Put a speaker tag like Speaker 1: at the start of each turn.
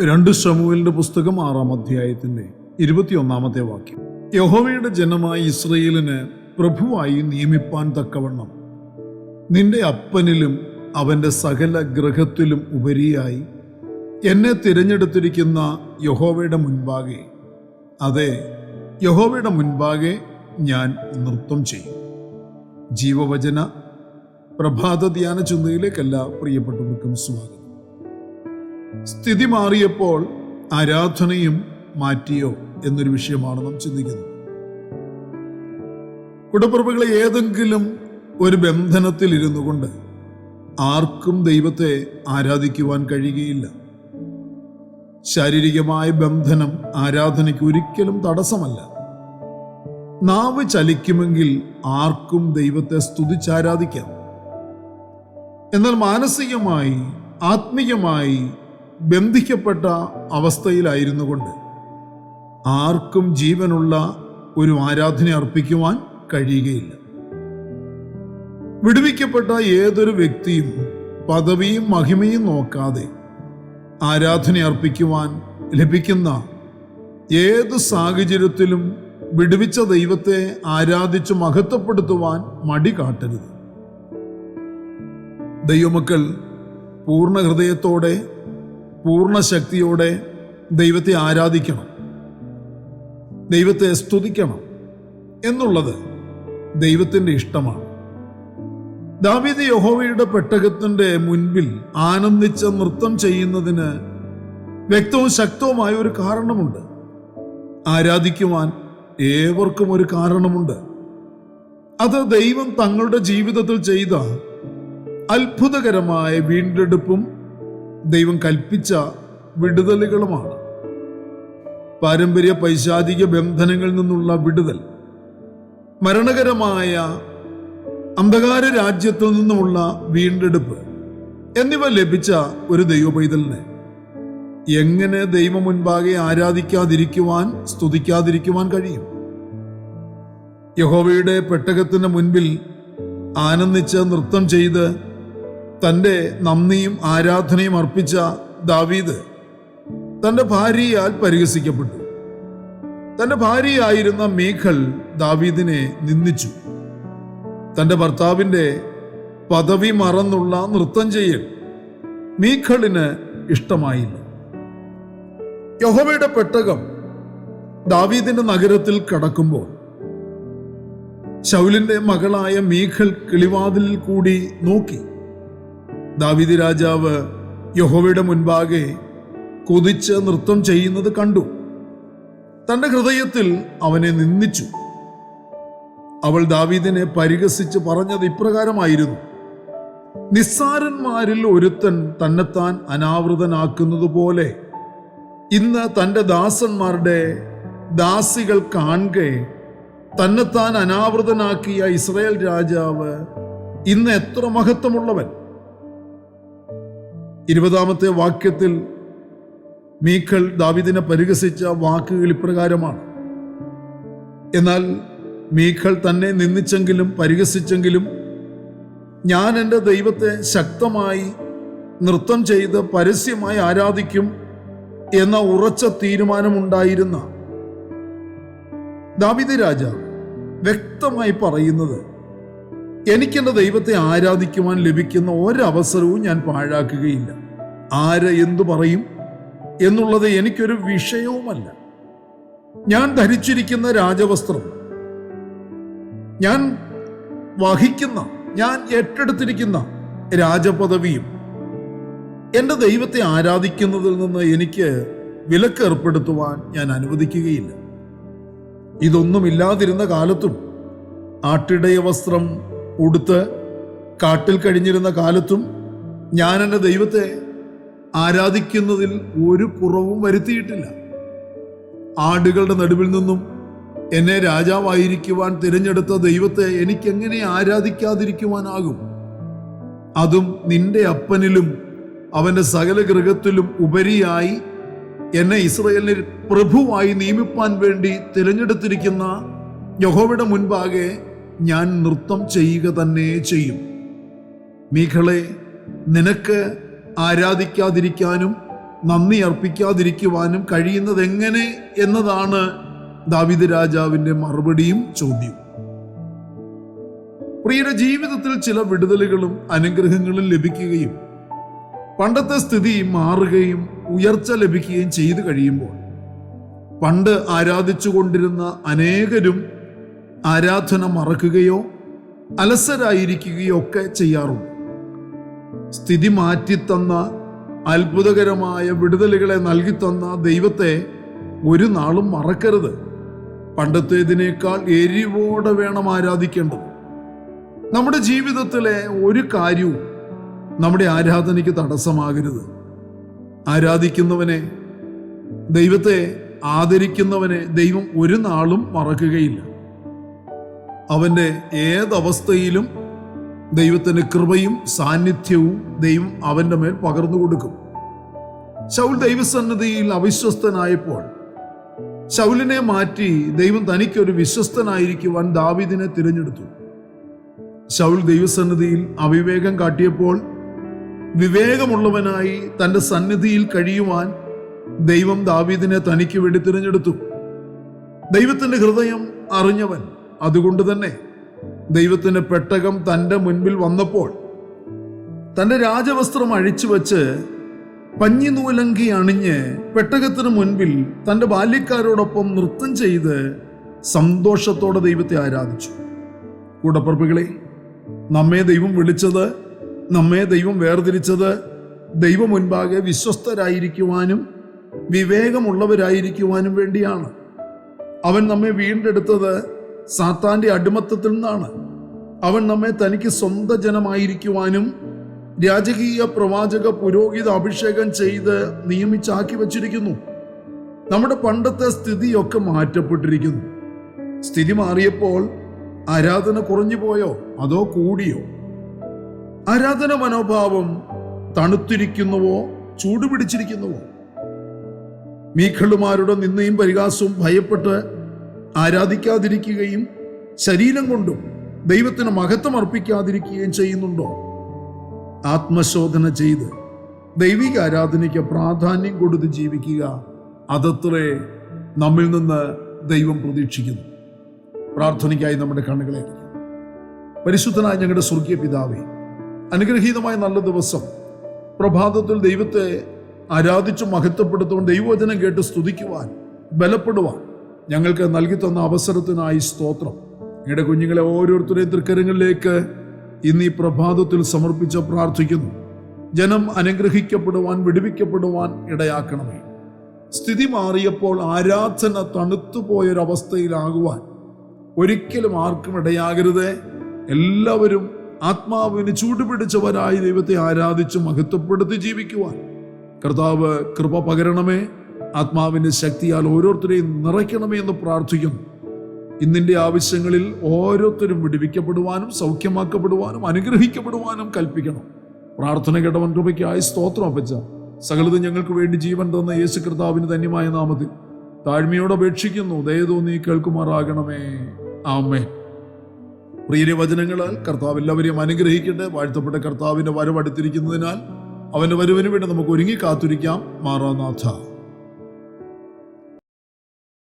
Speaker 1: 2 ശമൂവേലിന്റെ പുസ്തകം 6-ാം അധ്യായത്തിന്റെ 21-ാമത്തെ വാക്യം. യഹോവയുടെ ജനമായ ഇസ്രായേലിന് പ്രഭുവായി നിയമിപ്പാൻ തക്കവണ്ണം നിന്റെ അപ്പനിലും അവന്റെ സകല ഗൃഹത്തിലും ഉപരിയായി എന്നെ തിരഞ്ഞെടുത്തിരിക്കുന്ന യഹോവയുടെ മുൻപാകെ, അതെ, യഹോവയുടെ മുൻപാകെ ഞാൻ നൃത്തം ചെയ്യും. ജീവവചന പ്രഭാത ധ്യാന ചിന്തയിലേക്കെല്ലാ പ്രിയപ്പെട്ടവർക്കും സ്വാഗതം. സ്ഥിതി മാറിയപ്പോൾ ആരാധനയും മാറ്റിയോ എന്നൊരു വിഷയമാണ് നാം ചിന്തിക്കുന്നത്. കുടപ്പിറപ്പുകളെ, ഏതെങ്കിലും ഒരു ബന്ധനത്തിൽ ഇരുന്നു കൊണ്ട് ആർക്കും ദൈവത്തെ ആരാധിക്കുവാൻ കഴിയുകയില്ല. ശാരീരികമായ ബന്ധനം ആരാധനയ്ക്ക് ഒരിക്കലും തടസ്സമല്ല. നാവ് ചലിക്കുമെങ്കിൽ ആർക്കും ദൈവത്തെ സ്തുതിച്ചാരാധിക്കാം. എന്നാൽ മാനസികമായി, ആത്മീയമായി ബന്ധിക്കപ്പെട്ട അവസ്ഥയിലായിരുന്നു കൊണ്ട് ആർക്കും ജീവനുള്ള ഒരു ആരാധന അർപ്പിക്കുവാൻ കഴിയുകയില്ല. വിടുവിക്കപ്പെട്ട ഏതൊരു വ്യക്തിയും പദവിയും മഹിമയും നോക്കാതെ ആരാധന അർപ്പിക്കുവാൻ ലഭിക്കുന്ന ഏത് സാഹചര്യത്തിലും വിടുവിച്ച ദൈവത്തെ ആരാധിച്ച് മഹത്വപ്പെടുത്തുവാൻ മടി കാട്ടരുത്. ദൈവമക്കൾ പൂർണ്ണ ഹൃദയത്തോടെ, പൂർണ്ണ ശക്തിയോടെ ദൈവത്തെ ആരാധിക്കണം, ദൈവത്തെ സ്തുതിക്കണം എന്നുള്ളത് ദൈവത്തിൻ്റെ ഇഷ്ടമാണ്. ദാവീദ് യഹോവയുടെ പെട്ടകത്തിന്റെ മുൻപിൽ ആനന്ദിച്ച് നൃത്തം ചെയ്യുന്നതിന് വ്യക്തവും ശക്തവുമായ ഒരു കാരണമുണ്ട്. ആരാധിക്കുവാൻ ഏവർക്കും ഒരു കാരണമുണ്ട്. അത് ദൈവം തങ്ങളുടെ ജീവിതത്തിൽ ചെയ്ത അത്ഭുതകരമായ വീണ്ടെടുപ്പും ദൈവം കൽപ്പിച്ച വിടുതലുകളുമാണ്. പാരമ്പര്യ പൈശാചിക ബന്ധനങ്ങളിൽ നിന്നുള്ള വിടുതൽ, മരണകരമായ അന്ധകാര രാജ്യത്തിൽ നിന്നുമുള്ള വീണ്ടെടുപ്പ് എന്നിവ ലഭിച്ച ഒരു ദൈവപൈതലിനെ എങ്ങനെ ദൈവം മുൻപാകെ ആരാധിക്കാതിരിക്കുവാൻ, സ്തുതിക്കാതിരിക്കുവാൻ കഴിയും? യഹോവയുടെ പെട്ടകത്തിന് മുൻപിൽ ആനന്ദിച്ച് നൃത്തം ചെയ്ത് തൻ്റെ നന്ദിയും ആരാധനയും അർപ്പിച്ച ദാവീദ് തൻ്റെ ഭാര്യയാൽ പരിഹസിക്കപ്പെട്ടു. തൻ്റെ ഭാര്യയായിരുന്ന മീഖൾ ദാവീദിനെ നിന്ദിച്ചു. തൻ്റെ ഭർത്താവിൻ്റെ പദവി മറന്നുള്ള നൃത്തം ചെയ്യൽ മീഖളിന് ഇഷ്ടമായില്ല. യഹോവയുടെ പെട്ടകം ദാവീദിന്റെ നഗരത്തിൽ കടക്കുമ്പോൾ ശൗലിന്റെ മകളായ മീഖൾ കിളിവാതിലിൽ കൂടി നോക്കി. ദാവീദ് രാജാവ് യഹോവയുടെ മുൻപാകെ കൊതിച്ച് നൃത്തം ചെയ്യുന്നത് കണ്ടു. തന്റെ ഹൃദയത്തിൽ അവനെ നിന്ദിച്ചു. അവൾ ദാവീദിനെ പരിഹസിച്ച് പറഞ്ഞത് ഇപ്രകാരമായിരുന്നു: നിസ്സാരന്മാരിൽ ഒരുത്തൻ തന്നെത്താൻ അനാവൃതനാക്കുന്നത് പോലെ ഇന്ന് തൻ്റെ ദാസന്മാരുടെ ദാസികൾ കാണെ തന്നെത്താൻ അനാവൃതനാക്കിയ ഇസ്രായേൽ രാജാവ് ഇന്ന് എത്ര മഹത്വമുള്ളവൻ. 20-ാമത്തെ വാക്യത്തിൽ മീഖൾ ദാവീദിനെ പരിഹസിച്ച വാക്കുകൾ ഇപ്രകാരമാണ്: എന്നാൽ മീഖൾ തന്നെ നിന്ദിച്ചെങ്കിലും പരിഹസിച്ചെങ്കിലും ഞാൻ എൻ്റെ ദൈവത്തെ ശക്തമായി നൃത്തം ചെയ്ത് പരസ്യമായി ആരാധിക്കും എന്ന ഉറച്ച തീരുമാനമുണ്ടായിരുന്ന ദാവീദ് രാജാവ് വ്യക്തമായി പറയുന്നത്, എനിക്കെൻ്റെ ദൈവത്തെ ആരാധിക്കുവാൻ ലഭിക്കുന്ന ഒരവസരവും ഞാൻ പാഴാക്കുകയില്ല. ആര് എന്തു പറയും എന്നുള്ളത് എനിക്കൊരു വിഷയവുമല്ല. ഞാൻ ധരിച്ചിരിക്കുന്ന രാജവസ്ത്രം, ഞാൻ വഹിക്കുന്ന, ഞാൻ ഏറ്റെടുത്തിരിക്കുന്ന രാജപദവിയും എൻ്റെ ദൈവത്തെ ആരാധിക്കുന്നതിൽ നിന്ന് എനിക്ക് വിലക്ക് ഏർപ്പെടുത്തുവാൻ ഞാൻ അനുവദിക്കുകയില്ല. ഇതൊന്നുമില്ലാതിരുന്ന കാലത്തും, ആട്ടിടയ വസ്ത്രം ഉടുത്ത് കാട്ടിൽ കഴിഞ്ഞിരുന്ന കാലത്തും ഞാൻ എൻ്റെ ദൈവത്തെ ആരാധിക്കുന്നതിൽ ഒരു കുറവും വരുത്തിയിട്ടില്ല. ആടുകളുടെ നടുവിൽ നിന്നും എന്നെ രാജാവായിരിക്കുവാൻ തിരഞ്ഞെടുത്ത ദൈവത്തെ എനിക്കെങ്ങനെ ആരാധിക്കാതിരിക്കുവാനാകും? അതും നിന്റെ അപ്പനിലും അവൻ്റെ സകല ഗൃഹത്തിലും ഉപരിയായി എന്നെ ഇസ്രായേലിന് പ്രഭുവായി നിയമിപ്പാൻ വേണ്ടി തിരഞ്ഞെടുത്തിരിക്കുന്ന യഹോവയുടെ മുൻപാകെ ഞാൻ നൃത്തം ചെയ്യുക തന്നെ ചെയ്യും. മീഖളെ, നിനക്ക് ആരാധിക്കാതിരിക്കാനും നന്ദി അർപ്പിക്കാതിരിക്കുവാനും കഴിയുന്നത് എങ്ങനെ എന്നതാണ് ദാവീദ് രാജാവിന്റെ മറുപടിയും ചോദ്യവും. പ്രിയരുടെ ജീവിതത്തിൽ ചില വിടുതലുകളും അനുഗ്രഹങ്ങളും ലഭിക്കുകയും പണ്ടത്തെ സ്ഥിതി മാറുകയും ഉയർച്ച ലഭിക്കുകയും ചെയ്തു കഴിയുമ്പോൾ പണ്ട് ആരാധിച്ചുകൊണ്ടിരുന്ന അനേകരും ആരാധന മറക്കുകയോ അലസരായിരിക്കുകയോ ഒക്കെ ചെയ്യാറുണ്ട്. സ്ഥിതി മാറ്റിത്തന്ന അത്ഭുതകരമായ വിടുതലുകളെ നൽകിത്തന്ന ദൈവത്തെ ഒരു നാളും മറക്കരുത്. പണ്ടത്തേതിനേക്കാൾ എരിവോടെ വേണം ആരാധിക്കേണ്ടത്. നമ്മുടെ ജീവിതത്തിലെ ഒരു കാര്യവും നമ്മുടെ ആരാധനയ്ക്ക് തടസ്സമാകരുത്. ആരാധിക്കുന്നവനെ, ദൈവത്തെ ആദരിക്കുന്നവനെ ദൈവം ഒരു നാളും മറക്കുകയില്ല. അവൻ്റെ ഏതവസ്ഥയിലും ദൈവത്തിൻ്റെ കൃപയും സാന്നിധ്യവും ദൈവം അവൻ്റെ മേൽ പകർന്നു കൊടുക്കും. ശൗൽ ദൈവസന്നിധിയിൽ അവിശ്വസ്തനായപ്പോൾ ശൗലിനെ മാറ്റി ദൈവം തനിക്കൊരു വിശ്വസ്തനായിരിക്കുവാൻ ദാവീദിനെ തിരഞ്ഞെടുത്തു. ശൗൽ ദൈവസന്നിധിയിൽ അവിവേകം കാട്ടിയപ്പോൾ വിവേകമുള്ളവനായി തൻ്റെ സന്നിധിയിൽ കഴിയുവാൻ ദൈവം ദാവീദിനെ തനിക്ക് വേണ്ടി തിരഞ്ഞെടുത്തു. ദൈവത്തിൻ്റെ ഹൃദയം അറിഞ്ഞവൻ. അതുകൊണ്ട് തന്നെ ദൈവത്തിൻ്റെ പെട്ടകം തൻ്റെ മുൻപിൽ വന്നപ്പോൾ തൻ്റെ രാജവസ്ത്രം അഴിച്ചു വച്ച് പഞ്ഞിനൂലങ്കി അണിഞ്ഞ് പെട്ടകത്തിന് മുൻപിൽ തൻ്റെ ബാല്യക്കാരോടൊപ്പം നൃത്തം ചെയ്ത് സന്തോഷത്തോടെ ദൈവത്തെ ആരാധിച്ചു. കൂടപ്പിറപ്പുകളെ, നമ്മെ ദൈവം വിളിച്ചത്, നമ്മെ ദൈവം വേർതിരിച്ചത് ദൈവം മുൻപാകെ വിശ്വസ്തരായിരിക്കുവാനും വിവേകമുള്ളവരായിരിക്കുവാനും വേണ്ടിയാണ്. അവൻ നമ്മെ വീണ്ടെടുത്തത് സാത്താന്റെ അടിമത്തത്തിൽ നിന്നാണ്. അവൻ നമ്മെ തനിക്ക് സ്വന്തം ജനമായിരിക്കുവാനും രാജകീയ പ്രവാചക പുരോഹിത അഭിഷേകം ചെയ്ത് നിയമിച്ചാക്കി വച്ചിരിക്കുന്നു. നമ്മുടെ പണ്ടത്തെ സ്ഥിതിയൊക്കെ മാറ്റപ്പെട്ടിരിക്കുന്നു. സ്ഥിതി മാറിയപ്പോൾ ആരാധന കുറഞ്ഞു പോയോ അതോ കൂടിയോ? ആരാധന മനോഭാവം തണുത്തിരിക്കുന്നുവോ ചൂടുപിടിച്ചിരിക്കുന്നുവോ? മീഖളുമാരുടെ നിന്നയും പരിഹാസവും ഭയപ്പെട്ട് ആരാധിക്കാതിരിക്കുകയും ശരീരം കൊണ്ടും ദൈവത്തിന് മഹത്വം അർപ്പിക്കാതിരിക്കുകയും ചെയ്യുന്നുണ്ടോ? ആത്മശോധന ചെയ്ത് ദൈവിക ആരാധനയ്ക്ക് പ്രാധാന്യം കൊടുത്ത് ജീവിക്കുക, അതത്രേ നമ്മിൽ നിന്ന് ദൈവം പ്രതീക്ഷിക്കുന്നു. പ്രാർത്ഥനയ്ക്കായി നമ്മുടെ കണ്ണുകളെ അടയ്ക്കാം. പരിശുദ്ധനായ ഞങ്ങളുടെ സ്വർഗീയ പിതാവേ, അനുഗ്രഹീതമായ നല്ല ദിവസം പ്രഭാതത്തിൽ ദൈവത്തെ ആരാധിച്ചു മഹത്വപ്പെടുത്തുവാൻ, ദൈവവചനം കേട്ട് സ്തുതിക്കുവാൻ, ബലപ്പെടുവാൻ ഞങ്ങൾക്ക് നൽകി തന്ന അവസരത്തിനായി സ്തോത്രം. ഞങ്ങളുടെ കുഞ്ഞുങ്ങളെ ഓരോരുത്തരെയും തൃക്കരങ്ങളിലേക്ക് ഇന്ന് ഈ പ്രഭാതത്തിൽ സമർപ്പിച്ച് പ്രാർത്ഥിക്കുന്നു. ജനം അനുഗ്രഹിക്കപ്പെടുവാൻ, വിടുവിക്കപ്പെടുവാൻ ഇടയാക്കണമേ. സ്ഥിതി മാറിയപ്പോൾ ആരാധന തണുത്തുപോയൊരവസ്ഥയിലാകുവാൻ ഒരിക്കലും ആർക്കും ഇടയാകരുത്. എല്ലാവരും ആത്മാവിന് ചൂടുപിടിച്ചവരായി ദൈവത്തെ ആരാധിച്ച് മഹത്വപ്പെടുത്തി ജീവിക്കുവാൻ കർത്താവ് കൃപ പകരണമേ. ആത്മാവിൻ്റെ ശക്തിയാൽ ഓരോരുത്തരെയും നിറയ്ക്കണമേ എന്ന് പ്രാർത്ഥിക്കുന്നു. ഇന്നിൻ്റെ ആവശ്യങ്ങളിൽ ഓരോരുത്തരും വിടുവിക്കപ്പെടുവാനും സൗഖ്യമാക്കപ്പെടുവാനും അനുഗ്രഹിക്കപ്പെടുവാനും കൽപ്പിക്കണം. പ്രാർത്ഥന കേട്ടവൻ കൃപയ്ക്കായി സ്തോത്രം അപ്പച്ച. സകലതും ഞങ്ങൾക്ക് വേണ്ടി ജീവൻ തന്ന യേശു കർത്താവിന് ധന്യമായ നാമത്തിൽ താഴ്മയോടെ അപേക്ഷിക്കുന്നു. ദയ തോന്നി കേൾക്കുമാറാകണമേ. ആമേൻ. പ്രിയ വചനങ്ങളാൽ കർത്താവ് എല്ലാവരെയും അനുഗ്രഹിക്കട്ടെ. വാഴ്ത്തപ്പെട്ട കർത്താവിൻ്റെ വരവടുത്തിരിക്കുന്നതിനാൽ അവൻ്റെ വരവിന് വേണ്ടി നമുക്ക് ഒരുങ്ങി കാത്തിരിക്കാം. മാറാനാഥ.